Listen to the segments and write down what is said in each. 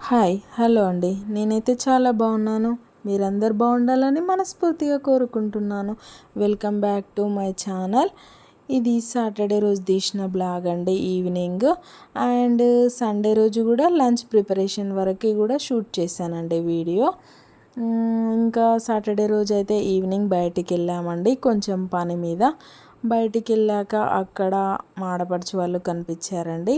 Hello అండి. నేనైతే చాలా బాగున్నాను. మీరందరూ బాగుండాలని మనస్ఫూర్తిగా కోరుకుంటున్నాను. Welcome back to my channel. ఇది సాటర్డే రోజు తీసిన బ్లాగ్ అండి, ఈవినింగ్. అండ్ సండే రోజు కూడా లంచ్ ప్రిపరేషన్ వరకు కూడా షూట్ చేశానండి వీడియో. ఇంకా సాటర్డే రోజు అయితే ఈవినింగ్ బయటికి వెళ్ళామండి కొంచెం పని మీద. బయటికి వెళ్ళాక అక్కడ ఆడపడుచు వాళ్ళు కనిపించారండి.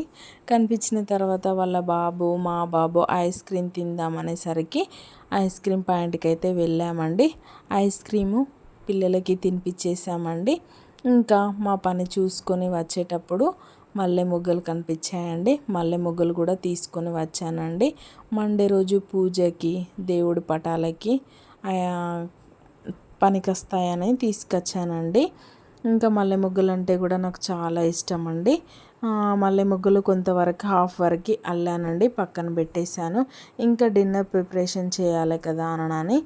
కనిపించిన తర్వాత వాళ్ళ బాబు, మా బాబు ఐస్ క్రీమ్ తిందామనేసరికి ఐస్ క్రీమ్ పాయింట్కి అయితే వెళ్ళామండి. ఐస్ క్రీము పిల్లలకి తినిపించేసామండి. ఇంకా మా పని చూసుకొని వచ్చేటప్పుడు మల్లె మొగ్గలు కనిపించాయండి. మల్లె మొగ్గలు కూడా తీసుకొని వచ్చానండి. మండే రోజు పూజకి, దేవుడి పటాలకి పనికొస్తాయని తీసుకొచ్చానండి. ఇంకా మల్లె మొగ్గలు అంటే కూడా నాకు చాలా ఇష్టం అండి. మల్లె మొగ్గలు కొంతవరకు హాఫ్ వరకు అల్లానండి, పక్కన పెట్టేశాను. ఇంకా డిన్నర్ ప్రిపరేషన్ చేయాలి కదా అని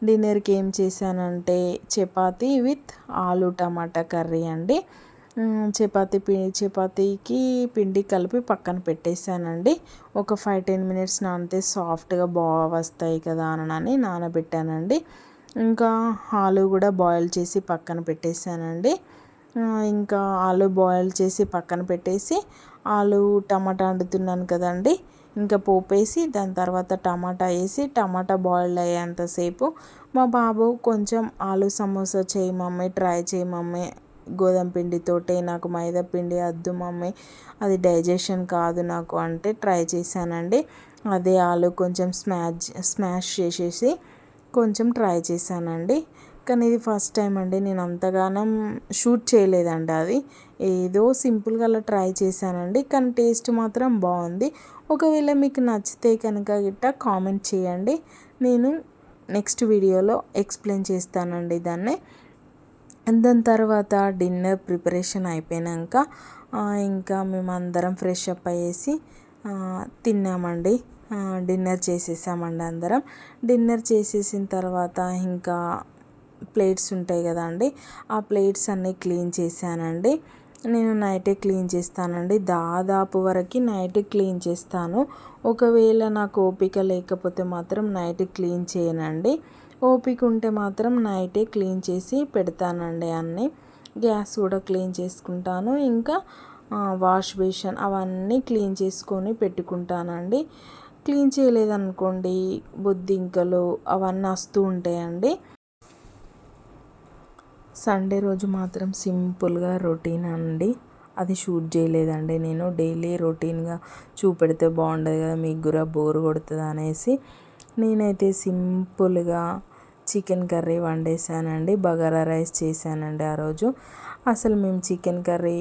డిన్నర్కి ఏం చేశానంటే చపాతీ విత్ ఆలు టమాటా కర్రీ అండి. చపాతీకి పిండి కలిపి పక్కన పెట్టేశానండి. ఒక 5-10 మినిట్స్ నానితే సాఫ్ట్గా బాగా వస్తాయి కదా అని నానబెట్టానండి. ఇంకా ఆలు కూడా బాయిల్ చేసి పక్కన పెట్టేశానండి. ఇంకా ఆలు బాయిల్ చేసి పక్కన పెట్టేసి ఆలు టమాటా వండుతున్నాను కదండి. ఇంకా పోపేసి దాని తర్వాత టమాటా వేసి టమాటా బాయిల్ అయ్యేంతసేపు మా బాబు కొంచెం ఆలు సమోసా చేయి మమ్మీ, ట్రై చేయి మమ్మీ, గోధుమ పిండితోటే, నాకు మైదా పిండి వద్దు మమ్మీ, అది డైజెషన్ కాదు నాకు అంటే ట్రై చేశానండి. అదే ఆలు కొంచెం స్మాష్ చేసేసి కొంచెం ట్రై చేశానండి. కానీ ఇది ఫస్ట్ టైం అండి, నేను అంతగానం షూట్ చేయలేదండి. అది ఏదో సింపుల్గా అలా ట్రై చేశానండి. కానీ టేస్ట్ మాత్రం బాగుంది. ఒకవేళ మీకు నచ్చితే కనుక గిట్ట కామెంట్ చేయండి, నేను నెక్స్ట్ వీడియోలో ఎక్స్ప్లెయిన్ చేస్తానండి దాన్ని. దాని తర్వాత డిన్నర్ ప్రిపరేషన్ అయిపోయాక ఇంకా మేమందరం ఫ్రెష్ అప్ అయ్యేసి తిన్నామండి. డిన్నర్ చేసేసామండి అందరం. డిన్నర్ చేసేసిన తర్వాత ఇంకా ప్లేట్స్ ఉంటాయి కదా అండి, ఆ ప్లేట్స్ అన్నీ క్లీన్ చేశానండి. నేను నైటే క్లీన్ చేస్తానండి, దాదాపు వరకు నైట్ క్లీన్ చేస్తాను. ఒకవేళ నాకు ఓపిక లేకపోతే మాత్రం నైట్ క్లీన్ చేయనండి. ఓపిక ఉంటే మాత్రం నైటే క్లీన్ చేసి పెడతానండి అన్నీ. గ్యాస్ కూడా క్లీన్ చేసుకుంటాను. ఇంకా వాష్ బేసిన్ అవన్నీ క్లీన్ చేసుకొని పెట్టుకుంటానండి. క్లీన్ చేయలేదనుకోండి బొద్దింకలు అవన్నీ వస్తూ ఉంటాయండి. సండే రోజు మాత్రం సింపుల్గా రొటీన్ అండి, అది షూట్ చేయలేదండి నేను. డైలీ రొటీన్గా చూపెడితే బాగుండదు కదా, మీకు కూడా బోర్ కొడుతుంది అనేసి నేనైతే సింపుల్గా చికెన్ కర్రీ వండేసానండి. బగారా రైస్ చేశానండి ఆ రోజు. అసలు మేము చికెన్ కర్రీ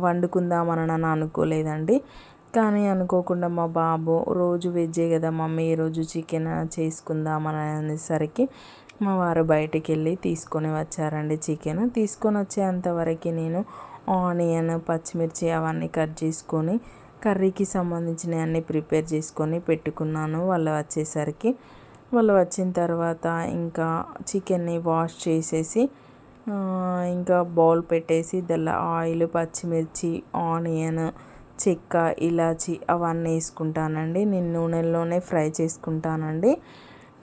వండుకుందామని అనుకోలేదండి. కానీ అనుకోకుండా మా బాబు రోజు వెజ్జే కదా మమ్మీ, ఈరోజు చికెన్ చేసుకుందామని అనేసరికి మా వారు బయటికి వెళ్ళి తీసుకొని వచ్చారండి. చికెన్ తీసుకొని వచ్చేంతవరకు నేను ఆనియన్, పచ్చిమిర్చి అవన్నీ కట్ చేసుకొని కర్రీకి సంబంధించినవి అన్నీ ప్రిపేర్ చేసుకొని పెట్టుకున్నాను. వాళ్ళు వచ్చిన తర్వాత ఇంకా చికెన్ని వాష్ చేసేసి ఇంకా బౌల్ పెట్టేసి దానిలో ఆయిల్, పచ్చిమిర్చి, ఆనియన్, చెక్క, ఇలాచి అవన్నీ వేసుకుంటానండి. నేను నూనెలోనే ఫ్రై చేసుకుంటానండి.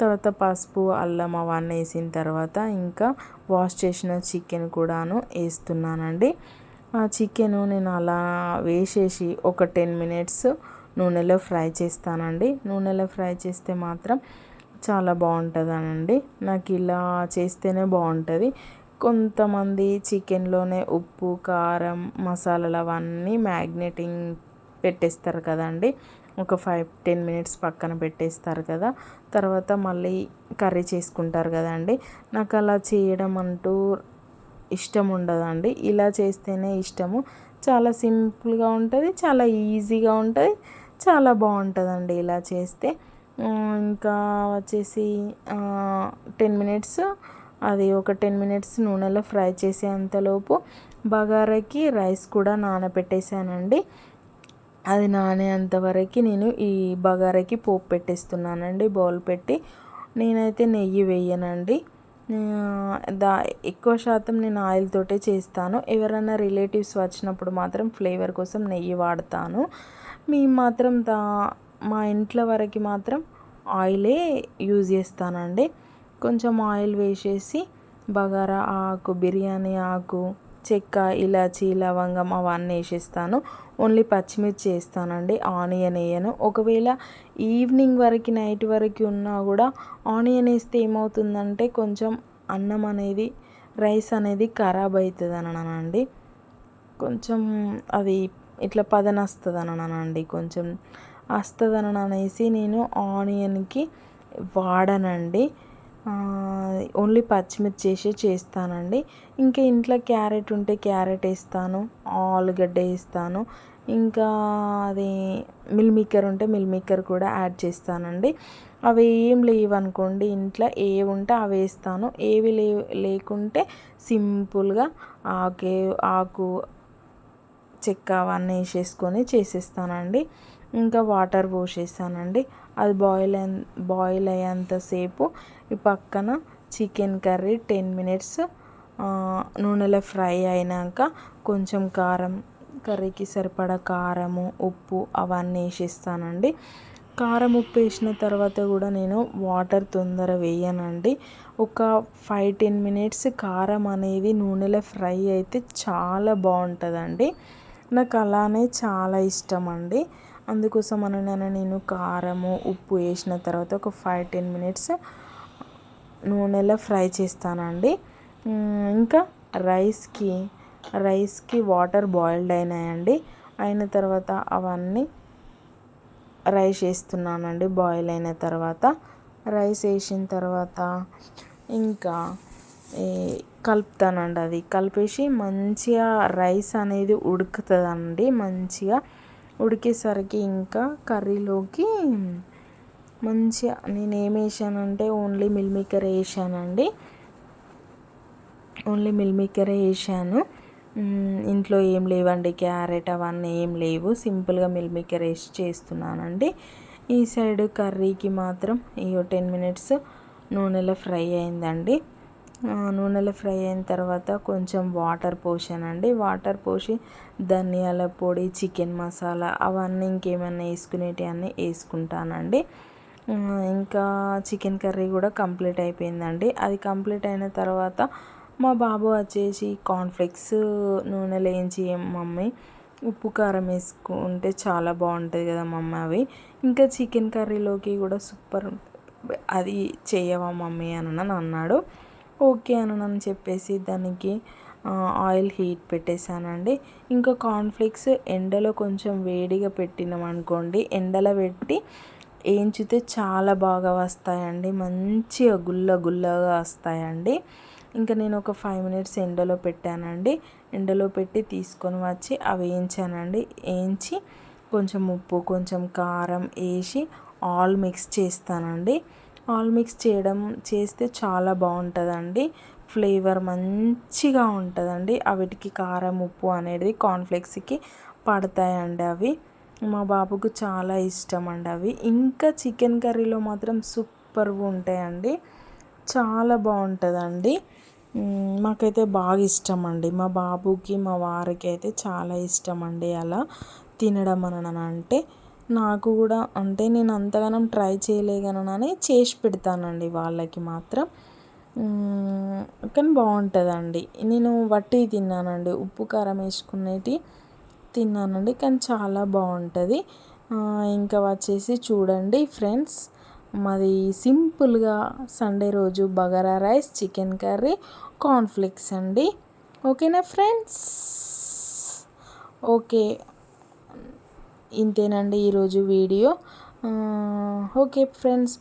తర్వాత పసుపు, అల్లం అవన్నీ వేసిన తర్వాత ఇంకా వాష్ చేసిన చికెన్ కూడాను వేస్తున్నానండి. ఆ చికెను నేను అలా వేసేసి ఒక 10 మినిట్స్ నూనెలో ఫ్రై చేస్తానండి. నూనెలో ఫ్రై చేస్తే మాత్రం చాలా బాగుంటుందనండి. నాకు ఇలా చేస్తేనే బాగుంటుంది. కొంతమంది చికెన్లోనే ఉప్పు, కారం, మసాలాలు అవన్నీ మ్యాగ్నేటింగ్ పెట్టేస్తారు కదండి, ఒక 5-10 మినిట్స్ పక్కన పెట్టేస్తారు కదా, తర్వాత మళ్ళీ కర్రీ చేసుకుంటారు కదండి. నాకు అలా చేయడం అంటూ ఇష్టం ఉండదండి. ఇలా చేస్తేనే ఇష్టము. చాలా సింపుల్గా ఉంటుంది, చాలా ఈజీగా ఉంటుంది, చాలా బాగుంటుందండి ఇలా చేస్తే. ఇంకా వచ్చేసి 10 మినిట్స్ అది ఒక 10 మినిట్స్ నూనెలో ఫ్రై చేసేంతలోపు బగారాకి రైస్ కూడా నానబెట్టేసానండి. అది నానేంతవరకు నేను ఈ బగారాకి పోపు పెట్టేస్తున్నానండి. బౌల్ పెట్టి నేనైతే నెయ్యి వేయనండి. ఎక్కువ శాతం నేను ఆయిల్ తోటే చేస్తాను. ఎవరైనా రిలేటివ్స్ వచ్చినప్పుడు మాత్రం ఫ్లేవర్ కోసం నెయ్యి వాడతాను. మేము మాత్రం మా ఇంట్లో వరకు మాత్రం ఆయిలే యూజ్ చేస్తానండి. కొంచెం ఆయిల్ వేసేసి బగారా ఆకు, బిర్యానీ ఆకు, చెక్క, ఇలాచి, లవంగం అవన్నీ వేసేస్తాను. ఓన్లీ పచ్చిమిర్చి వేస్తానండి, ఆనియన్ వేయను. ఒకవేళ ఈవినింగ్ వరకు నైట్ వరకు ఉన్నా కూడా ఆనియన్ వేస్తే ఏమవుతుందంటే కొంచెం అన్నం అనేది, రైస్ అనేది ఖరాబ్ అవుతుంది అనండి. కొంచెం అది ఇట్లా పదన వస్తుంది అనండి, కొంచెం వస్తుందని అనేసి నేను ఆనియన్కి వాడనండి. ఓన్లీ పచ్చిమిర్చి వేసి చేస్తానండి. ఇంకా ఇంట్లో క్యారెట్ ఉంటే క్యారెట్ వేస్తాను, ఆలుగడ్డ వేస్తాను, ఇంకా అది మిల్ మేకర్ ఉంటే మిల్ మేకర్ కూడా యాడ్ చేస్తానండి. అవి ఏం లేవనుకోండి ఇంట్లో, ఏవి ఉంటే అవి వేస్తాను. ఏవి లేకుంటే సింపుల్గా ఆకు, చెక్క అవన్నీ వేసేసుకొని చేసేస్తానండి. ఇంకా వాటర్ పోసేస్తానండి. అది బాయిల్ అయ్యేంతసేపు ఈ పక్కన చికెన్ కర్రీ 10 మినిట్స్ నూనెలో ఫ్రై అయినాక కొంచెం కారం, కర్రీకి సరిపడా కారము, ఉప్పు అవన్నీ వేసేస్తానండి. కారం, ఉప్పు వేసిన తర్వాత కూడా నేను వాటర్ తొందర వేయనండి. ఒక 5-10 మినిట్స్ కారం అనేది నూనెలో ఫ్రై అయితే చాలా బాగుంటుందండి. నాకు అలానే చాలా ఇష్టం అండి. అందుకోసం నేను కారము, ఉప్పు వేసిన తర్వాత ఒక 5-10 మినిట్స్ నూనెలో ఫ్రై చేస్తానండి. ఇంకా రైస్కి వాటర్ బాయిల్డ్ అయినాయండి. అయిన తర్వాత అవన్నీ రైస్ వేస్తున్నానండి. బాయిల్ అయిన తర్వాత రైస్ వేసిన తర్వాత ఇంకా కలుపుతానండి. అది కలిపేసి మంచిగా రైస్ అనేది ఉడుకుతుందండి. మంచిగా ఉడికేసరికి ఇంకా కర్రీలోకి మంచిగా నేను ఏం వేసానంటే ఓన్లీ మిల్ మేకర్ వేసానండి. ఓన్లీ మిల్ మేకరే వేసాను. ఇంట్లో ఏం లేవండి, క్యారెట్ అవన్నీ ఏం లేవు. సింపుల్గా మిల్ మేకర్ వేసి చేస్తున్నానండి. ఈ సైడ్ కర్రీకి మాత్రం 10 మినిట్స్ నూనెలో ఫ్రై అయిందండి. నూనెలో ఫ్రై అయిన తర్వాత కొంచెం వాటర్ పోసానండి. వాటర్ పోసి ధనియాల పొడి, చికెన్ మసాలా అవన్నీ ఇంకేమైనా వేసుకునేటివి అన్నీ వేసుకుంటానండి. ఇంకా చికెన్ కర్రీ కూడా కంప్లీట్ అయిపోయిందండి. అది కంప్లీట్ అయిన తర్వాత మా బాబు వచ్చేసి కార్న్ఫ్లెక్స్ నూనెలో వేయించి, మమ్మీ ఉప్పు కారం వేసుకుంటే చాలా బాగుంటుంది కదా మమ్మీ అవి, ఇంకా చికెన్ కర్రీలోకి కూడా సూపర్ అది చేయవా మమ్మీ అని అన్నాడు. ఓకే అని చెప్పేసి దానికి ఆయిల్ హీట్ పెట్టేశానండి. ఇంకా కార్న్ఫ్లెక్స్ ఎండలో కొంచెం వేడిగా పెట్టినాం అనుకోండి, ఎండలో పెట్టి వేయించితే చాలా బాగా వస్తాయండి. మంచిగా గుల్లగా వస్తాయండి. ఇంకా నేను ఒక 5 మినిట్స్ ఎండలో పెట్టానండి. ఎండలో పెట్టి తీసుకొని వచ్చి అవి వేయించానండి. వేయించి కొంచెం ఉప్పు, కొంచెం కారం వేసి ఆల్ మిక్స్ చేస్తానండి. ఆల్ మిక్స్ చేస్తే చాలా బాగుంటుందండి. ఫ్లేవర్ మంచిగా ఉంటుందండి. వీటికి కారం, ఉప్పు అనేది కార్న్ఫ్లెక్స్కి పడతాయండి. అవి మా బాబుకు చాలా ఇష్టం అండి అవి. ఇంకా చికెన్ కర్రీలో మాత్రం సూపర్గా ఉంటాయండి, చాలా బాగుంటుందండి. మాకైతే బాగా ఇష్టం అండి. మా బాబుకి, మా వారికి అయితే చాలా ఇష్టం అండి అలా తినడం అంటే. నాకు కూడా అంటే నేను అంతగానం ట్రై చేయలేగనని చేసి పెడతానండి వాళ్ళకి మాత్రం. కానీ బాగుంటుందండి. నేను వట్టి తిన్నానండి, ఉప్పు కారం వేసుకునేటి తిన్నానండి, కానీ చాలా బాగుంటుంది. ఇంకా వచ్చేసి చూడండి ఫ్రెండ్స్, మాది సింపుల్గా సండే రోజు bagara rice, chicken curry, cornflakes అండి. ఓకేనా ఫ్రెండ్స్? ఓకే, ఇంతేనండి ఈరోజు వీడియో. Okay friends,